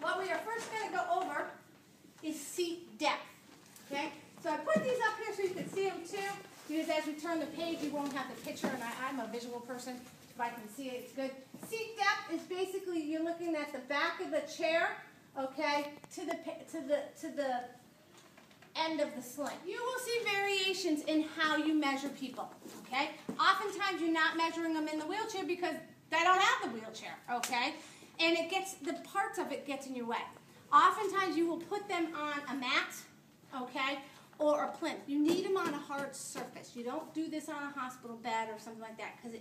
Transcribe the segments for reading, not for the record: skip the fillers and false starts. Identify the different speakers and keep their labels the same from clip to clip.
Speaker 1: what we are first going to go over is seat depth. Okay? So I put these up here so you can see them too, because as we turn the page, you won't have the picture, and I'm a visual person. If I can see it, it's good. Seat depth is basically you're looking at the back of the chair, okay, to the end of the sling. You will see variations in how you measure people, okay? Oftentimes you're not measuring them in the wheelchair because they don't have the wheelchair, okay? And it gets, the parts of it gets in your way. Oftentimes you will put them on a mat, okay, or a plinth. You need them on a hard surface. You don't do this on a hospital bed or something like that because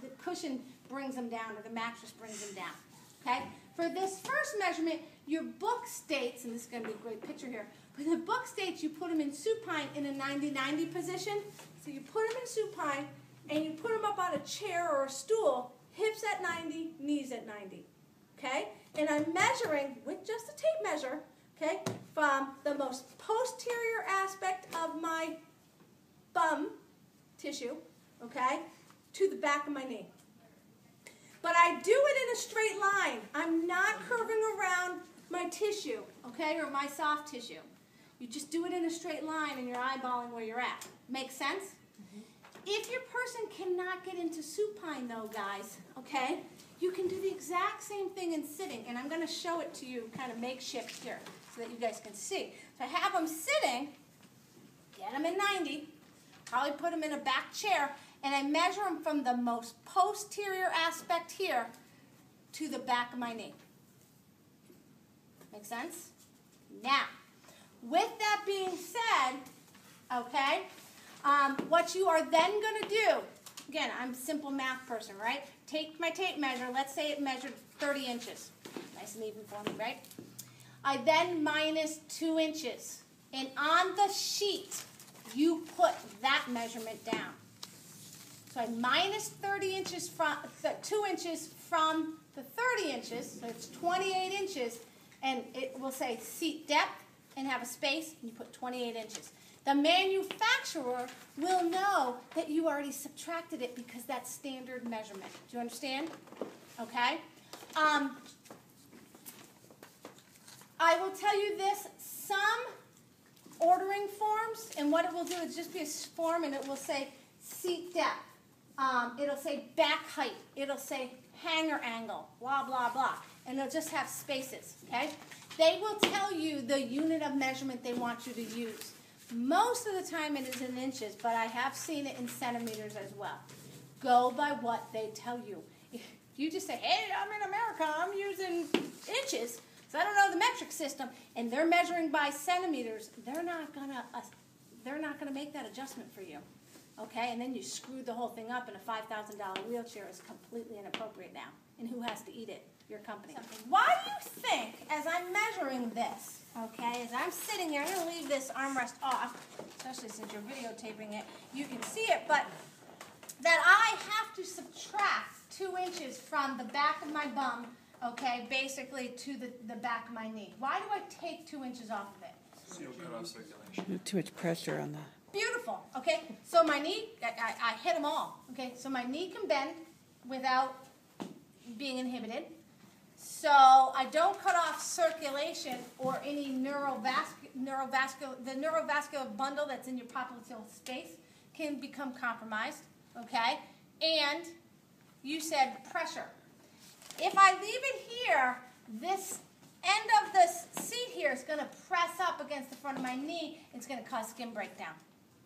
Speaker 1: the cushion brings them down or the mattress brings them down, okay? For this first measurement, your book states, and this is going to be a great picture here, but the book states you put them in supine in a 90-90 position. So you put them in supine and you put them up on a chair or a stool, hips at 90, knees at 90, okay? And I'm measuring with just a tape measure, okay, from the most posterior aspect of my bum tissue, okay, to the back of my knee. But I do it in a straight line. I'm not curving around my tissue, okay, or my soft tissue. You just do it in a straight line and you're eyeballing where you're at. Make sense? Mm-hmm. If your person cannot get into supine though, guys, okay, you can do the exact same thing in sitting. And I'm going to show it to you kind of makeshift here so that you guys can see. So I have them sitting, get them in 90, probably put them in a back chair, and I measure them from the most posterior aspect here to the back of my knee. Make sense? Now, with that being said, okay, what you are then going to do, again, I'm a simple math person, right? Take my tape measure. Let's say it measured 30 inches. Nice and even for me, right? I then minus 2 inches. And on the sheet, you put that measurement down. So I minus 30 inches from 2 inches from the 30 inches, so it's 28 inches, and it will say seat depth and have a space, and you put 28 inches. The manufacturer will know that you already subtracted it because that's standard measurement. Do you understand? Okay? I will tell you this, some ordering forms, and what it will do is just be a form, and it will say seat depth. It'll say back height. It'll say hanger angle, blah, blah, blah. And it'll just have spaces, okay? They will tell you the unit of measurement they want you to use. Most of the time it is in inches, but I have seen it in centimeters as well. Go by what they tell you. If you just say, hey, I'm in America, I'm using inches, so I don't know the metric system, and they're measuring by centimeters, they're not gonna make that adjustment for you. Okay, and then you screwed the whole thing up, and a $5,000 wheelchair is completely inappropriate now. And who has to eat it? Your company. Why do you think, as I'm measuring this, okay, as I'm sitting here, I'm going to leave this armrest off, especially since you're videotaping it, you can see it, but that I have to subtract 2 inches from the back of my bum, okay, basically to the back of my knee. Why do I take 2 inches off of it?
Speaker 2: So you'll cut off circulation.
Speaker 3: Too much pressure on the...
Speaker 1: Beautiful, okay? So my knee, I hit them all, okay? So my knee can bend without being inhibited. So I don't cut off circulation or any the neurovascular bundle that's in your popliteal space can become compromised, okay? And you said pressure. If I leave it here, this end of this seat here is going to press up against the front of my knee. It's going to cause skin breakdown.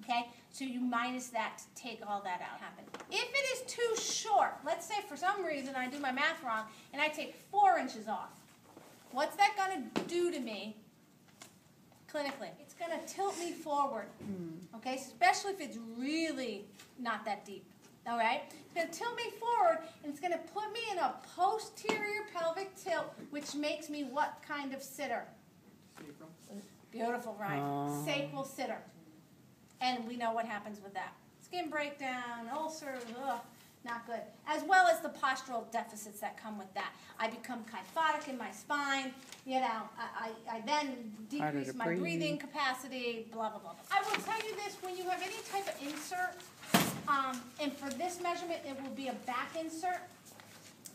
Speaker 1: Okay, so you minus that to take all that out. If it is too short, let's say for some reason I do my math wrong and I take 4 inches off, what's that going to do to me clinically? It's going to tilt me forward, okay, especially if it's really not that deep, all right? It's going to tilt me forward, and it's going to put me in a posterior pelvic tilt, which makes me what kind of sitter?
Speaker 2: Sacral.
Speaker 1: Beautiful, Ryan. Sacral sitter. And we know what happens with that. Skin breakdown, ulcers, ugh, not good. As well as the postural deficits that come with that. I become kyphotic in my spine, you know, I then decrease my breathing capacity, blah, blah, blah. I will tell you this, when you have any type of insert, and for this measurement it will be a back insert,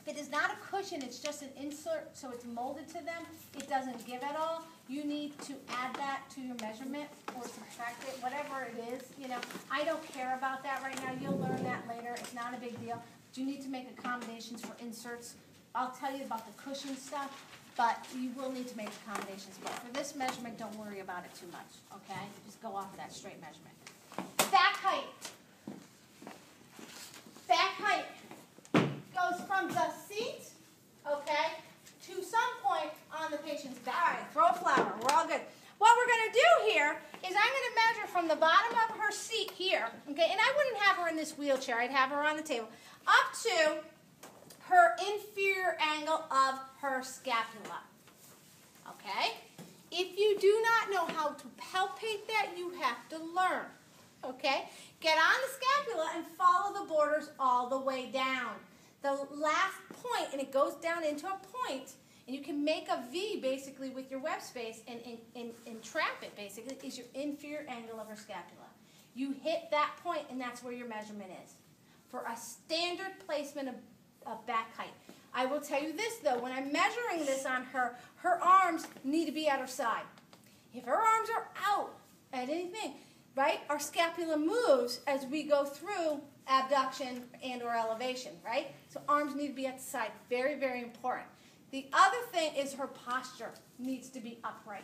Speaker 1: If it is not a cushion, it's just an insert, so it's molded to them, it doesn't give at all, you need to add that to your measurement or subtract it, whatever it is. You know, I don't care about that right now. You'll learn that later. It's not a big deal. But you need to make accommodations for inserts. I'll tell you about the cushion stuff, but you will need to make accommodations. But for this measurement, don't worry about it too much, okay? Just go off of that straight measurement. Back height. Back height goes from the seat, okay, to some point on the patient's back. All right, throw a flower. We're all good. What we're going to do here is I'm going to measure from the bottom of her seat here, okay, and I wouldn't have her in this wheelchair. I'd have her on the table, up to her inferior angle of her scapula, okay? If you do not know how to palpate that, you have to learn, okay? Get on the scapula and follow the borders all the way down. The last point, and it goes down into a point, and you can make a V basically with your web space and trap it basically, is your inferior angle of her scapula. You hit that point, and that's where your measurement is. For a standard placement of back height. I will tell you this though, when I'm measuring this on her, her arms need to be at her side. If her arms are out at anything, right, our scapula moves as we go through abduction and or elevation, right? So arms need to be at the side. Very, very important. The other thing is her posture needs to be upright.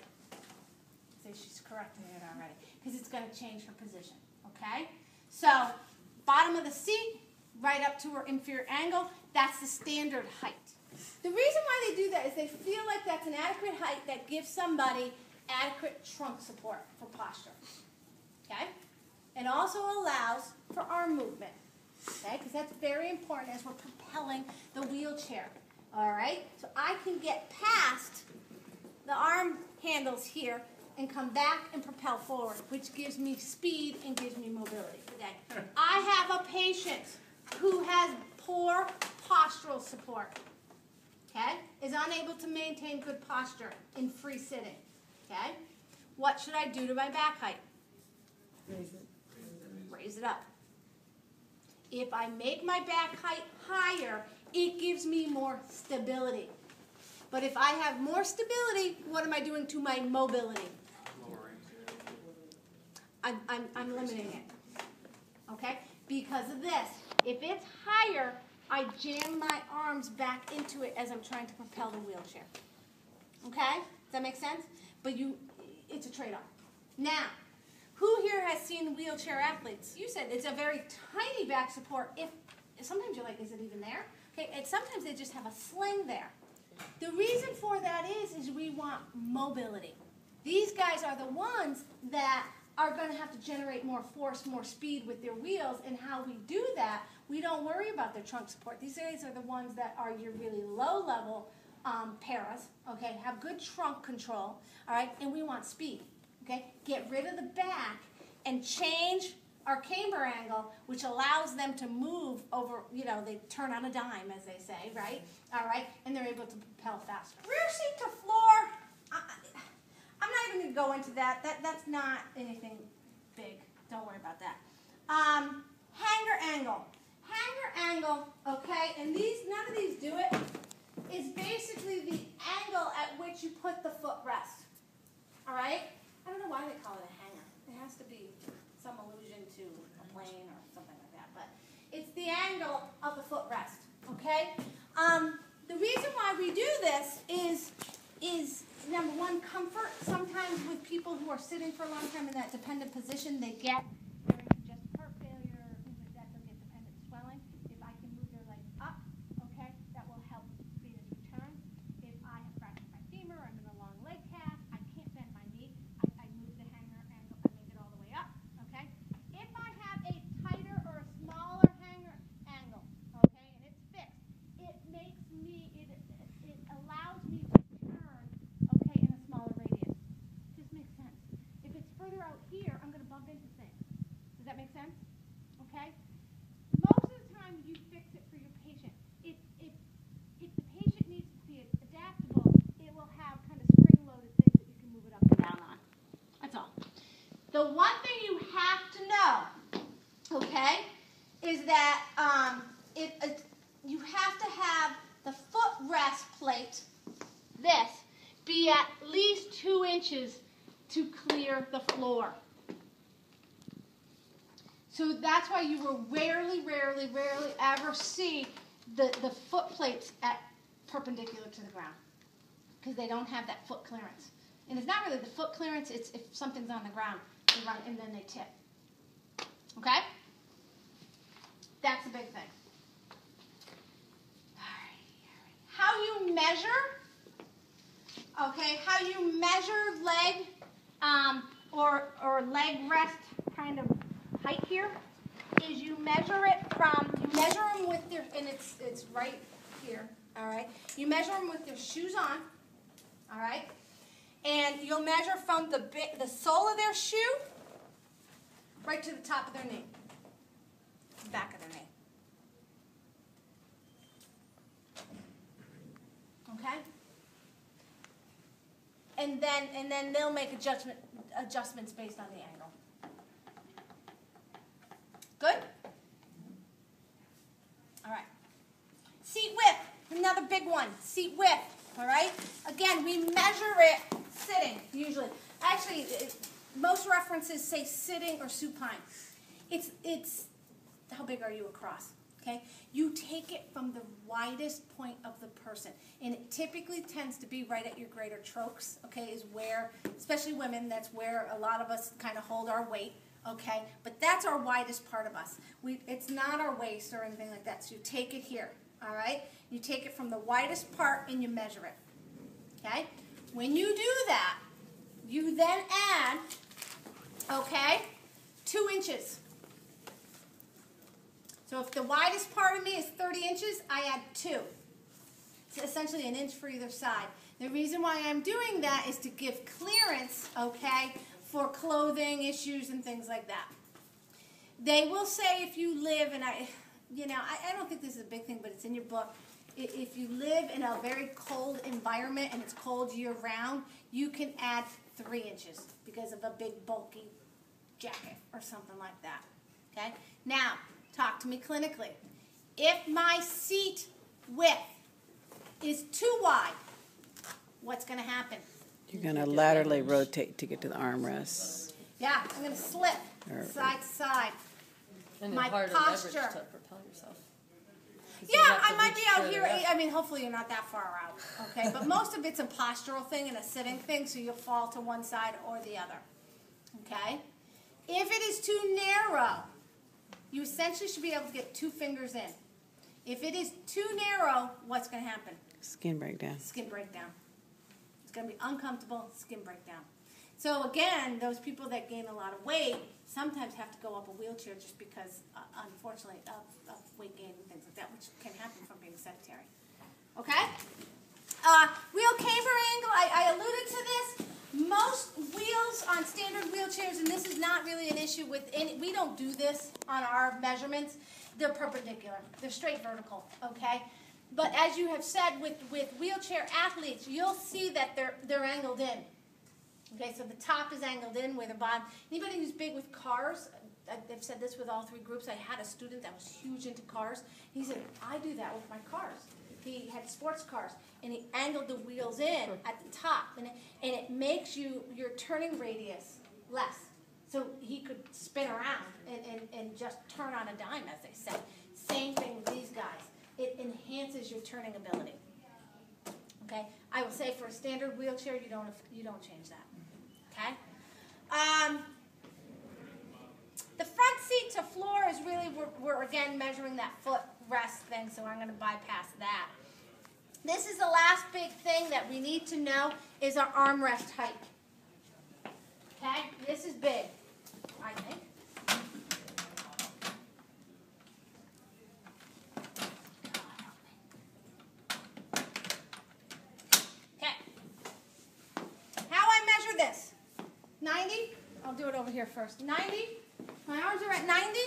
Speaker 1: See, she's correcting it already because it's going to change her position, okay? So bottom of the seat, right up to her inferior angle, that's the standard height. The reason why they do that is they feel like that's an adequate height that gives somebody adequate trunk support for posture, okay? It also allows for arm movement, okay? Because that's very important as we're propelling the wheelchair, all right? So I can get past the arm handles here and come back and propel forward, which gives me speed and gives me mobility, okay? I have a patient who has poor postural support, okay, is unable to maintain good posture in free sitting, okay? What should I do to my back height?
Speaker 3: Raise it.
Speaker 1: Raise it up. If I make my back height higher, it gives me more stability. But if I have more stability, what am I doing to my mobility? I'm limiting it, okay? Because of this. If it's higher, I jam my arms back into it as I'm trying to propel the wheelchair. Okay? Does that make sense? But it's a trade-off. Now, who here has seen wheelchair athletes? You said it's a very tiny back support. Sometimes you're like, is it even there? Okay, and sometimes they just have a sling there. The reason for that is we want mobility. These guys are the ones that are going to have to generate more force, more speed with their wheels, and how we do that, we don't worry about their trunk support. These guys are the ones that are your really low-level paras, okay, have good trunk control, all right, and we want speed, okay? Get rid of the back and change our camber angle, which allows them to move over, you know, they turn on a dime, as they say, right? All right, and they're able to propel faster. Rear seat to floor, I'm not even going to go into that. That's not anything big. Don't worry about that. Hanger angle. Hanger angle, okay, and none of these do it, is basically the angle at which you put the footrest. All right? I don't know why they call it a hanger. It has to be some allusion to a plane or something like that, but it's the angle of the footrest, okay? The reason why we do this is number one, comfort. Sometimes with people who are sitting for a long time in that dependent position, they get very congestive heart failure, things like that. They'll get dependent swelling. If I can move their legs up, okay, that will help venous return. If I have fractured my femur, I'm in a long leg cast, I can't bend my knee, I move the hanger angle, I make it all the way up, okay? If I have a tighter or a smaller hanger angle, okay, and it's fixed, it allows me to turn, okay, in a smaller radius. Just makes sense. If it's further out here, I'm going to bump into things. Does that make sense? Okay? Most of the time, you fix it for your patient. If the patient needs to be adaptable, it will have kind of spring-loaded things that you can move it up and down on. That's all. The one thing you have to know, okay, is that you have to have rest plate, this, be at least 2 inches to clear the floor. So that's why you will rarely ever see the foot plates at perpendicular to the ground, because they don't have that foot clearance. And it's not really the foot clearance, it's if something's on the ground, they run and then they tip. Okay? That's a big thing. All right. How you measure, okay, how you measure leg or leg rest kind of height here is you measure them with their, and it's right here, all right? You measure them with their shoes on, all right? And you'll measure from the sole of their shoe right to the top of their knee, back of their knee. Okay? And then they'll make adjustments based on the angle. Good? All right. Seat width, another big one. Seat width, all right? Again, we measure it sitting, usually. Actually, most references say sitting or supine. It's how big are you across, okay? You take it from the widest point of the person, and it typically tends to be right at your greater trochs, okay, is where, especially women, that's where a lot of us kind of hold our weight, okay? But that's our widest part of us. It's not our waist or anything like that, so you take it here, all right? You take it from the widest part and you measure it, okay? When you do that, you then add, okay, 2 inches. So if the widest part of me is 30 inches, I add 2. It's essentially an inch for either side. The reason why I'm doing that is to give clearance, okay, for clothing issues and things like that. They will say if you live, and I don't think this is a big thing, but it's in your book. If you live in a very cold environment and it's cold year-round, you can add 3 inches because of a big bulky jacket or something like that. Okay? Now, talk to me clinically. If my seat width is too wide, what's going to happen?
Speaker 3: You're going to laterally rotate to get to the armrests.
Speaker 1: Yeah, I'm going to slip side to side.
Speaker 4: And
Speaker 1: My
Speaker 4: harder
Speaker 1: posture.
Speaker 4: leverage to propel yourself.
Speaker 1: Yeah, I might be out here. I mean, hopefully you're not that far out, okay? But most of it's a postural thing and a sitting thing, so you'll fall to one side or the other, okay? If it is too narrow, you essentially should be able to get 2 fingers in. If it is too narrow, what's going to happen?
Speaker 3: Skin breakdown.
Speaker 1: Skin breakdown. It's going to be uncomfortable, skin breakdown. So again, those people that gain a lot of weight sometimes have to go up a wheelchair just because, unfortunately, of weight gain and things like that, which can happen from being sedentary. Okay? Wheel camber angle, I alluded to this. Most wheels on standard wheelchairs, and this is not really an issue with any, we don't do this on our measurements, they're perpendicular. They're straight vertical, okay? But as you have said with wheelchair athletes, you'll see that they're angled in. Okay, so the top is angled in with the bottom. Anybody who's big with cars, I've said this with all 3 groups. I had a student that was huge into cars. He said, I do that with my cars. He had sports cars, and he angled the wheels in at the top, and it makes your turning radius less. So he could spin around and just turn on a dime, as they say. Same thing with these guys. It enhances your turning ability. Okay, I will say for a standard wheelchair, you don't change that. Okay. The front seat to floor is really we're again measuring that foot rest thing, so I'm going to bypass that. This is the last big thing that we need to know is our armrest height. Okay, this is big, I think. I'll do it over here first. 90. My arms are at 90.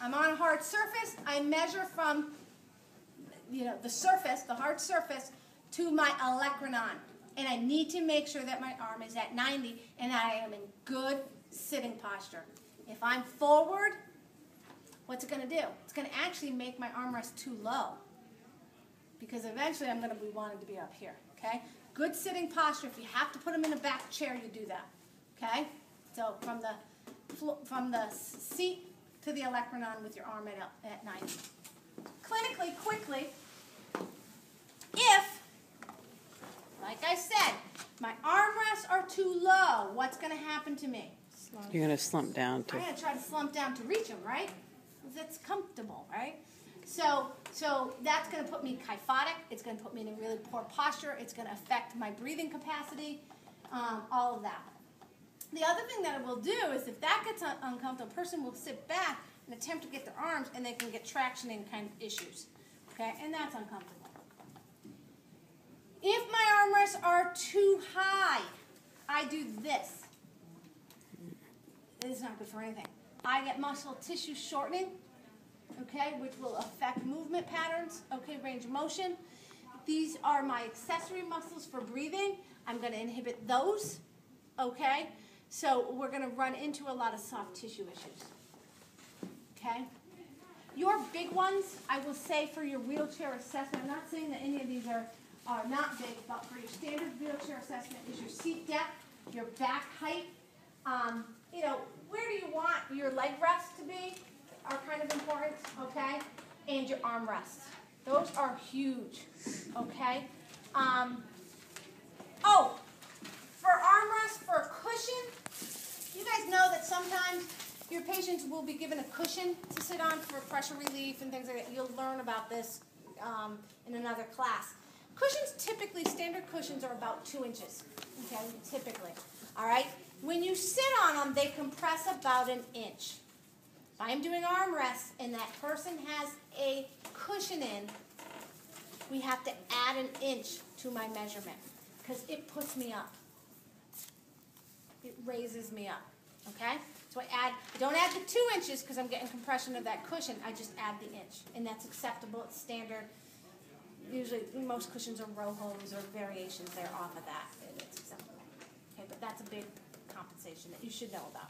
Speaker 1: I'm on a hard surface. I measure from, the surface, the hard surface, to my olecranon. And I need to make sure that my arm is at 90 and I am in good sitting posture. If I'm forward, what's it going to do? It's going to actually make my armrest too low. because eventually I'm going to be wanting to be up here, okay? Good sitting posture. If you have to put them in a back chair, you do that, okay? So from the seat to the olecranon with your arm at 90. Clinically, quickly, if, like I said, my arm rests are too low, what's going to happen to me?
Speaker 3: You're going to slump down to.
Speaker 1: I'm going to try to slump down to reach them, right? Because it's comfortable, right? So that's going to put me kyphotic. It's going to put me in a really poor posture. It's going to affect my breathing capacity, all of that. The other thing that it will do is if that gets uncomfortable, a person will sit back and attempt to get their arms, and they can get traction in kind of issues, okay? And that's uncomfortable. If my arm rests are too high, I do this. This is not good for anything. I get muscle tissue shortening, okay, which will affect movement patterns, okay, range of motion. These are my accessory muscles for breathing. I'm going to inhibit those, okay? So we're going to run into a lot of soft tissue issues, okay? Your big ones, I will say for your wheelchair assessment, I'm not saying that any of these are not big, but for your standard wheelchair assessment is your seat depth, your back height. You know, where do you want your leg rests to be are kind of important, okay? And your arm rests. Those are huge, okay? Oh, for arm rest, for a cushion, you guys know that sometimes your patients will be given a cushion to sit on for pressure relief and things like that. You'll learn about this in another class. Cushions typically, standard cushions are about 2 inches, okay, typically, all right? When you sit on them, they compress about 1 inch. If I'm doing arm rests and that person has a cushion in, we have to add 1 inch to my measurement because it puts me up. It raises me up, okay? So I don't add the 2 inches because I'm getting compression of that cushion. I just add the inch, and that's acceptable. It's standard. Usually, most cushions are row homes or variations there off of that, and it's acceptable. Okay, but that's a big compensation that you should know about.